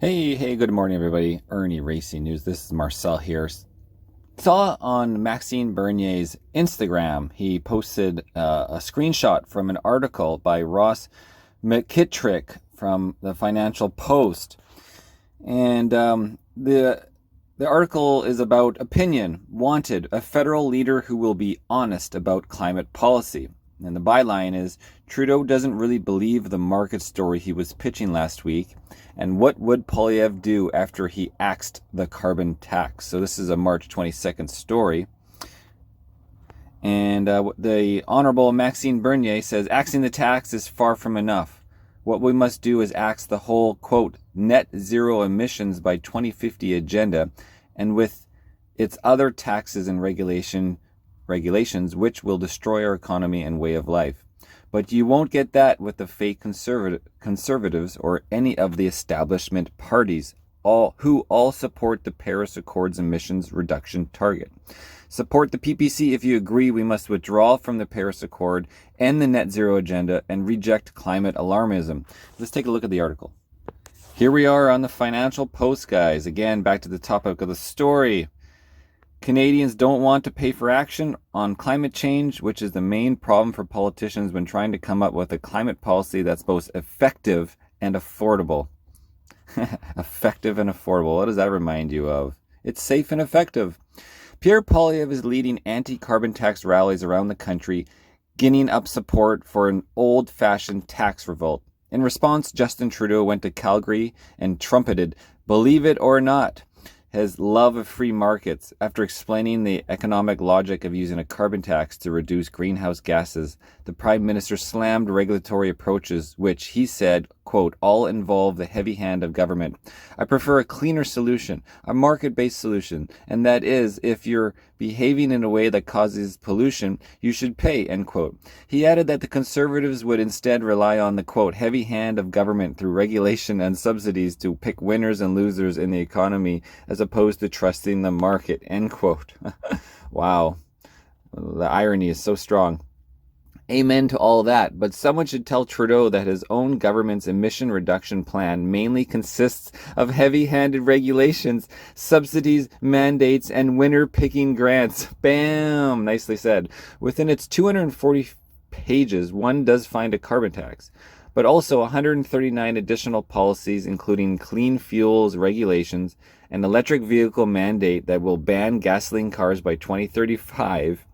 Hey, good morning, everybody. Irnieracing News. This is Marcel here. Saw on Maxime Bernier's Instagram, he posted a screenshot from an article by Ross McKittrick from the Financial Post. And the article is about opinion. Wanted, a federal leader who will be honest about climate policy. And the byline is, Trudeau doesn't really believe the market story he was pitching last week. And what would Poilievre do after he axed the carbon tax? So this is a March 22nd story. And the Honorable Maxime Bernier says, axing the tax is far from enough. What we must do is axe the whole, quote, net zero emissions by 2050 agenda, and with its other taxes and regulations which will destroy our economy and way of life. But you won't get that with the fake conservatives or any of the establishment parties, who all support the Paris Accords emissions reduction target. Support the PPC if you agree we must withdraw from the Paris Accord and the net zero agenda and reject climate alarmism. Let's take a look at the article. Here we are on the Financial Post, guys. Again, back to the topic of the story. Canadians don't want to pay for action on climate change, which is the main problem for politicians when trying to come up with a climate policy that's both effective and affordable. Effective and affordable. What does that remind you of? It's safe and effective. Pierre Poilievre is leading anti-carbon tax rallies around the country, ginning up support for an old-fashioned tax revolt. In response, Justin Trudeau went to Calgary and trumpeted, "Believe it or not," his love of free markets. After explaining the economic logic of using a carbon tax to reduce greenhouse gases, the Prime Minister slammed regulatory approaches which, he said, quote, all involve the heavy hand of government. I prefer a cleaner solution, a market-based solution, and that is, if you're behaving in a way that causes pollution, you should pay, end quote. He added that the Conservatives would instead rely on the, quote, heavy hand of government through regulation and subsidies to pick winners and losers in the economy as opposed to trusting the market, end quote. Wow. The irony is so strong. Amen to all that, but someone should tell Trudeau that his own government's emission reduction plan mainly consists of heavy-handed regulations, subsidies, mandates, and winner-picking grants. Bam! Nicely said. Within its 240 pages, one does find a carbon tax, but also 139 additional policies, including clean fuels regulations, an electric vehicle mandate that will ban gasoline cars by 2035.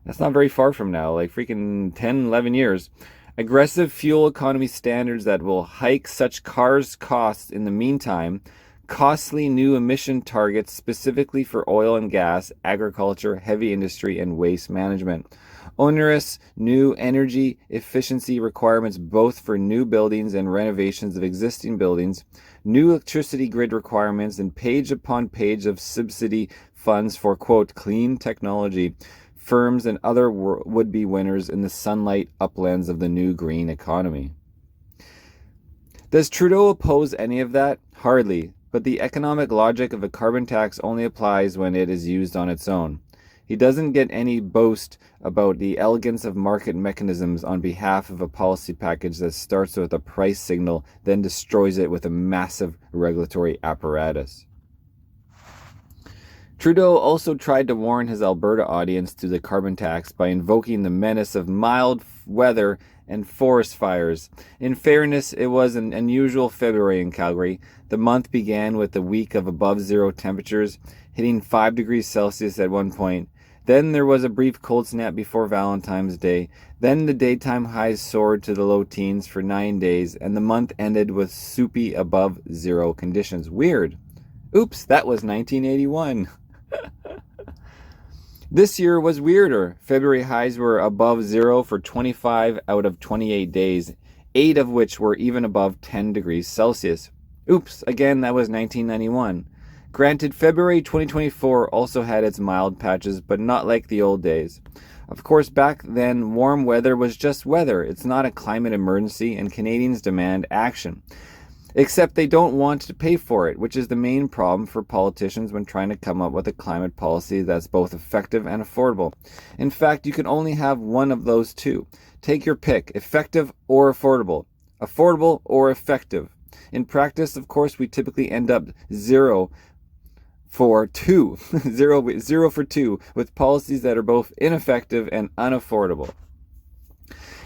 That's not very far from now, like freaking 10, 11 years. Aggressive fuel economy standards that will hike such cars' costs in the meantime. Costly new emission targets specifically for oil and gas, agriculture, heavy industry, and waste management. Onerous new energy efficiency requirements both for new buildings and renovations of existing buildings. New electricity grid requirements and page upon page of subsidy funds for, quote, clean technology. Firms and other would-be winners in the sunlight uplands of the new green economy. Does Trudeau oppose any of that? Hardly, but the economic logic of a carbon tax only applies when it is used on its own. He doesn't get any boast about the elegance of market mechanisms on behalf of a policy package that starts with a price signal, then destroys it with a massive regulatory apparatus. Trudeau also tried to warn his Alberta audience to the carbon tax by invoking the menace of mild weather and forest fires. In fairness, it was an unusual February in Calgary. The month began with a week of above zero temperatures, hitting 5 degrees Celsius at one point. Then there was a brief cold snap before Valentine's Day. Then the daytime highs soared to the low teens for 9 days, and the month ended with soupy above zero conditions. Weird. Oops, that was 1981. This year was weirder. February highs were above zero for 25 out of 28 days, 8 of which were even above 10 degrees Celsius. Oops, again, that was 1991. Granted, February 2024 also had its mild patches, but not like the old days. Of course, back then, warm weather was just weather. It's not a climate emergency, and Canadians demand action. Except they don't want to pay for it, which is the main problem for politicians when trying to come up with a climate policy that's both effective and affordable. In fact, you can only have one of those two. Take your pick, effective or affordable. Affordable or effective. In practice, of course, we typically end up 0 for 2, 0 for 2, with policies that are both ineffective and unaffordable.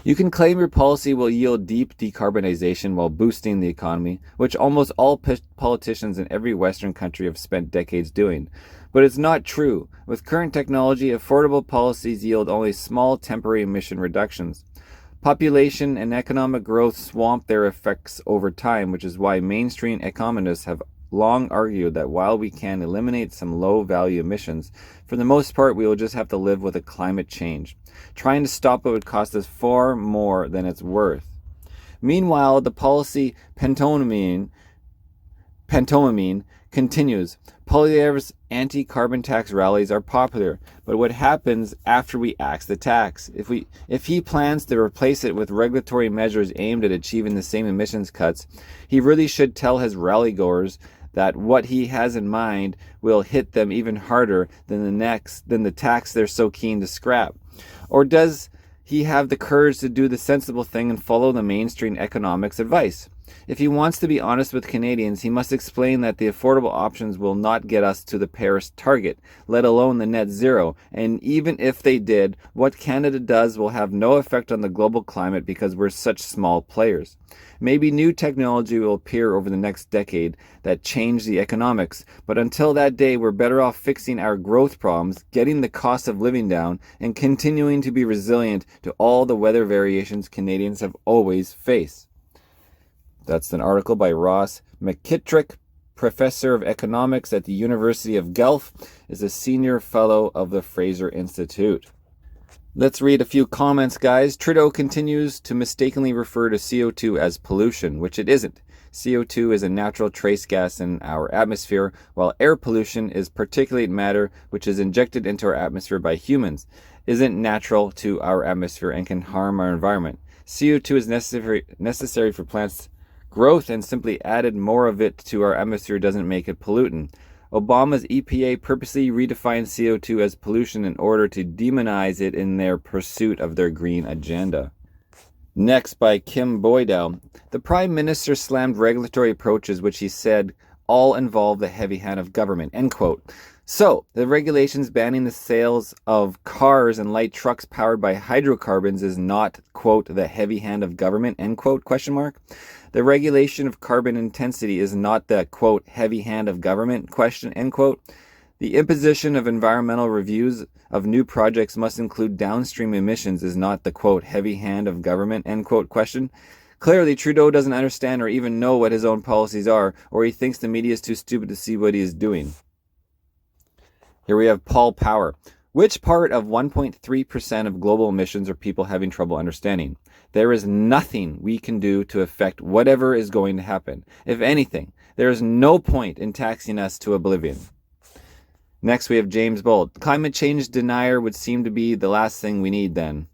You can claim your policy will yield deep decarbonization while boosting the economy, which almost all politicians in every Western country have spent decades doing. But it's not true. With current technology, affordable policies yield only small temporary emission reductions. Population and economic growth swamp their effects over time, which is why mainstream economists have long argued that while we can eliminate some low-value emissions, for the most part we will just have to live with a climate change. Trying to stop it would cost us far more than it's worth. Meanwhile, the policy pantomime continues. Poilievre's anti-carbon tax rallies are popular, but what happens after we axe the tax? If he plans to replace it with regulatory measures aimed at achieving the same emissions cuts, he really should tell his rally-goers that what he has in mind will hit them even harder than the tax they're so keen to scrap. Or does he have the courage to do the sensible thing and follow the mainstream economics advice? If he wants to be honest with Canadians, he must explain that the affordable options will not get us to the Paris target, let alone the net zero. And even if they did, what Canada does will have no effect on the global climate because we're such small players. Maybe new technology will appear over the next decade that change the economics, but until that day, we're better off fixing our growth problems, getting the cost of living down, and continuing to be resilient to all the weather variations Canadians have always faced. That's an article by Ross McKittrick, professor of economics at the University of Guelph, is a senior fellow of the Fraser Institute. Let's read a few comments, guys. Trudeau continues to mistakenly refer to CO2 as pollution, which it isn't. CO2 is a natural trace gas in our atmosphere, while air pollution is particulate matter which is injected into our atmosphere by humans, isn't natural to our atmosphere and can harm our environment. CO2 is necessary for plants' growth, and simply added more of it to our atmosphere doesn't make it pollutant. Obama's EPA purposely redefined CO2 as pollution in order to demonize it in their pursuit of their green agenda. Next, by Kim Boydell. The Prime Minister slammed regulatory approaches which he said all involve the heavy hand of government, end quote. So, the regulations banning the sales of cars and light trucks powered by hydrocarbons is not, quote, the heavy hand of government, end quote, question mark. The regulation of carbon intensity is not the, quote, heavy hand of government, question, end quote. The imposition of environmental reviews of new projects must include downstream emissions is not the, quote, heavy hand of government, end quote, question. Clearly, Trudeau doesn't understand or even know what his own policies are, or he thinks the media is too stupid to see what he is doing. Here we have Paul Power. Which part of 1.3% of global emissions are people having trouble understanding? There is nothing we can do to affect whatever is going to happen. If anything, there is no point in taxing us to oblivion. Next, we have James Bolt. Climate change denier would seem to be the last thing we need then.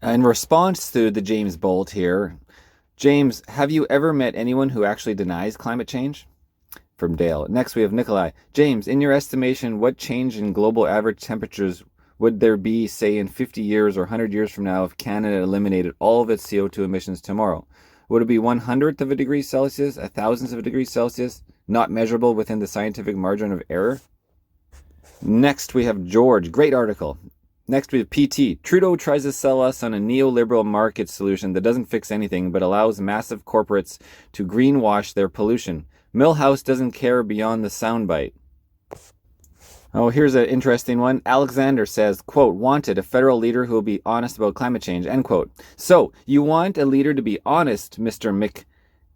In response to the James Bolt here, James, have you ever met anyone who actually denies climate change? From Dale. Next, we have Nikolai. James, in your estimation, what change in global average temperatures would there be, say, in 50 years or 100 years from now if Canada eliminated all of its CO2 emissions tomorrow? Would it be 1/100th of a degree Celsius, 1,000th of a degree Celsius, not measurable within the scientific margin of error? Next, we have George. Great article. Next, we have PT. Trudeau tries to sell us on a neoliberal market solution that doesn't fix anything but allows massive corporates to greenwash their pollution. Millhouse doesn't care beyond the soundbite. Oh, here's an interesting one. Alexander says, quote, wanted a federal leader who will be honest about climate change, end quote. So, you want a leader to be honest, Mr.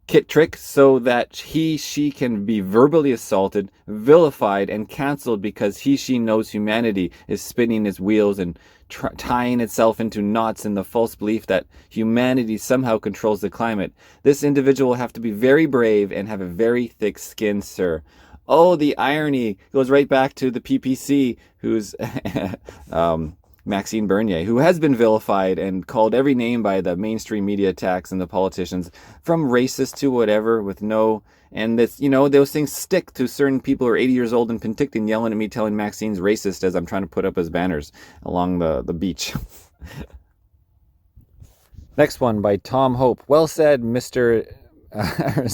McKittrick, so that she can be verbally assaulted, vilified, and cancelled because she knows humanity is spinning its wheels and tying itself into knots in the false belief that humanity somehow controls the climate. This individual will have to be very brave and have a very thick skin, sir. Oh, the irony goes right back to the PPC, who's Maxime Bernier, who has been vilified and called every name by the mainstream media attacks and the politicians, from racist to whatever, with no... And this, those things stick to certain people who are 80 years old in Penticton yelling at me, telling Maxine's racist as I'm trying to put up his banners along the beach. Next one by Tom Hope. Well said, Mr.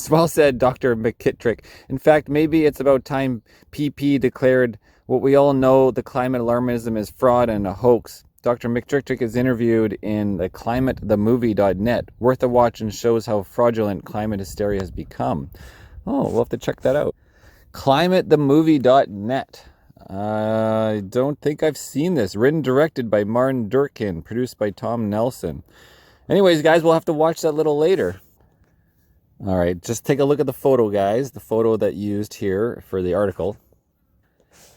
Well said, Dr. McKittrick. In fact, maybe it's about time PP declared what we all know, the climate alarmism is fraud and a hoax. Dr. McKittrick is interviewed in the climatethemovie.net. Worth a watch and shows how fraudulent climate hysteria has become. Oh, we'll have to check that out. climatethemovie.net. I don't think I've seen this. Written, directed by Martin Durkin, produced by Tom Nelson. Anyways, guys, we'll have to watch that a little later. All right, just take a look at the photo, guys. The photo that used here for the article.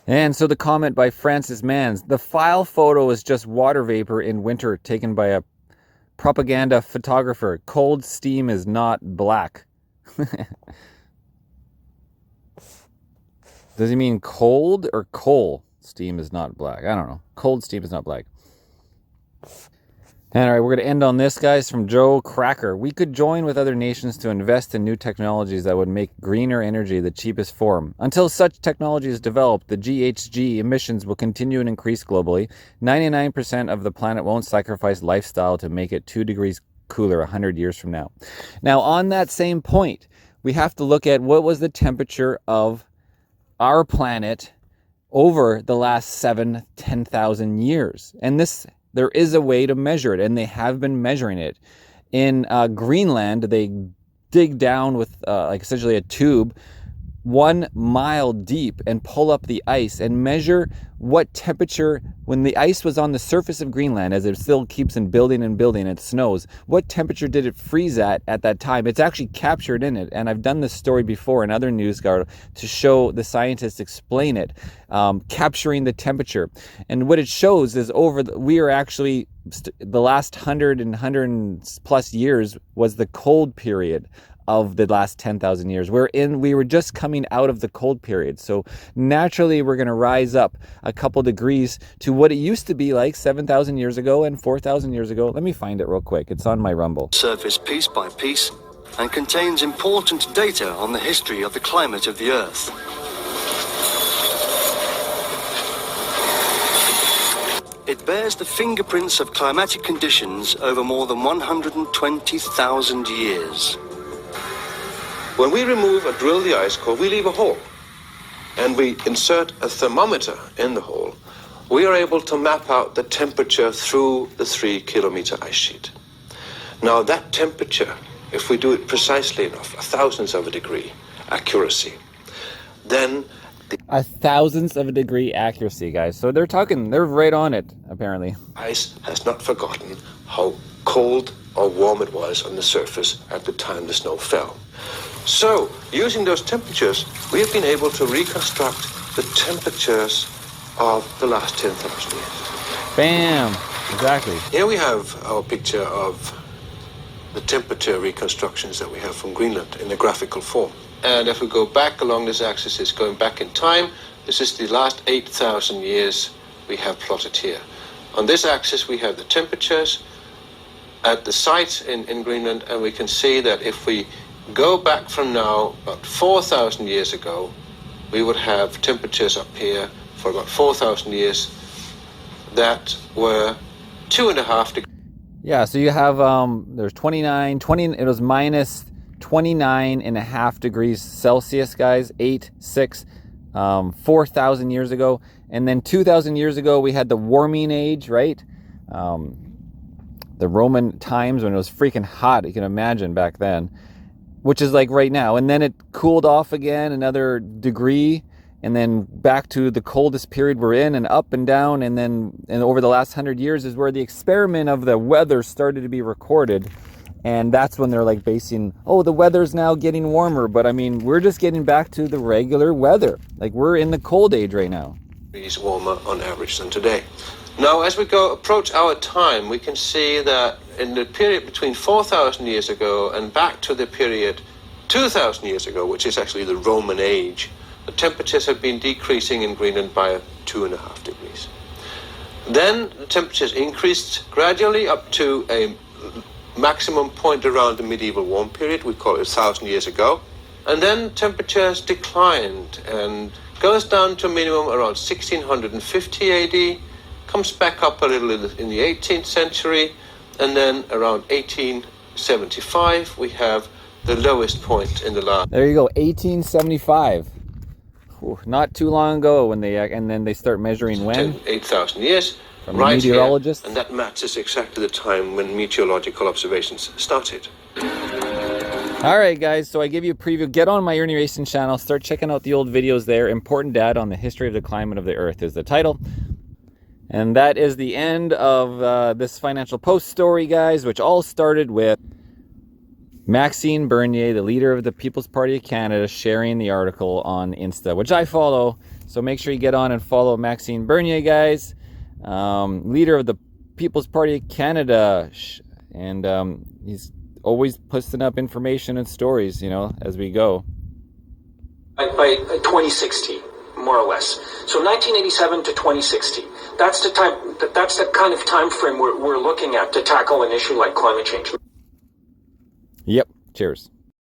And so the comment by Francis Mans. The file photo is just water vapor in winter taken by a propaganda photographer. Cold steam is not black. Does he mean cold or coal steam is not black? I don't know. Cold steam is not black. And all right, we're going to end on this, guys, from Joe Cracker. We could join with other nations to invest in new technologies that would make greener energy the cheapest form. Until such technology is developed, the GHG emissions will continue and increase globally. 99% of the planet won't sacrifice lifestyle to make it 2 degrees cooler 100 years from now. Now, on that same point, we have to look at what was the temperature of our planet over the last 10,000 years. And there is a way to measure it, and they have been measuring it. In Greenland, they dig down with like essentially a tube 1 mile deep and pull up the ice and measure what temperature, when the ice was on the surface of Greenland, as it still keeps on building and building, it snows, what temperature did it freeze at that time? It's actually captured in it, and I've done this story before in other news to show the scientists explain it, capturing the temperature. And what it shows is we are actually, the last 100 plus years was the cold period of the last 10,000 years. We were just coming out of the cold period. So naturally, we're going to rise up a couple degrees to what it used to be like 7,000 years ago and 4,000 years ago. Let me find it real quick. It's on my Rumble. Surface piece by piece and contains important data on the history of the climate of the Earth. It bears the fingerprints of climatic conditions over more than 120,000 years. When we remove or drill the ice core, we leave a hole, and we insert a thermometer in the hole. We are able to map out the temperature through the 3-kilometer ice sheet. Now that temperature, if we do it precisely enough, a thousandth of a degree accuracy, then a thousandth of a degree accuracy, guys. So they're right on it, apparently. Ice has not forgotten how cold or warm it was on the surface at the time the snow fell. So, using those temperatures, we have been able to reconstruct the temperatures of the last 10,000 years. Bam! Exactly. Here we have our picture of the temperature reconstructions that we have from Greenland in a graphical form. And if we go back along this axis, it's going back in time. This is the last 8,000 years we have plotted here. On this axis, we have the temperatures at the site in Greenland, and we can see that if we go back from now about 4,000 years ago, we would have temperatures up here for about 4,000 years that were 2.5 degrees. Yeah, so you have, there's it was minus 29.5 degrees Celsius, guys, 4,000 years ago. And then 2,000 years ago, we had the warming age, right? The Roman times when it was freaking hot, you can imagine back then, which is like right now. And then it cooled off again another degree, and then back to the coldest period we're in, and up and down. And over the last 100 years is where the experiment of the weather started to be recorded. And that's when they're like basing, the weather's now getting warmer. But I mean, we're just getting back to the regular weather. Like, we're in the cold age right now. Degrees warmer on average than today. Now, as we approach our time, we can see that in the period between 4,000 years ago and back to the period 2,000 years ago, which is actually the Roman age, the temperatures have been decreasing in Greenland by 2.5 degrees. Then the temperatures increased gradually up to a maximum point around the medieval warm period, we call it 1,000 years ago. And then temperatures declined and goes down to a minimum around 1650 AD, comes back up a little in the 18th century, and then around 1875 we have the lowest point in the last. There you go, 1875. Whew, not too long ago when and then they start measuring when? 8,000 years. From right meteorologists. Here, and that matches exactly the time when meteorological observations started. All right, guys, so I give you a preview. Get on my Irnieracing channel. Start checking out the old videos there. Important Data on the History of the Climate of the Earth is the title. And that is the end of this Financial Post story, guys, which all started with Maxime Bernier, the leader of the People's Party of Canada, sharing the article on Insta, which I follow. So make sure you get on and follow Maxime Bernier, guys. Leader of the People's Party of Canada, and he's always posting up information and stories, you know, as we go. By 2060, more or less. So 1987 to 2060. That's the time. That's the kind of time frame we're looking at to tackle an issue like climate change. Yep. Cheers.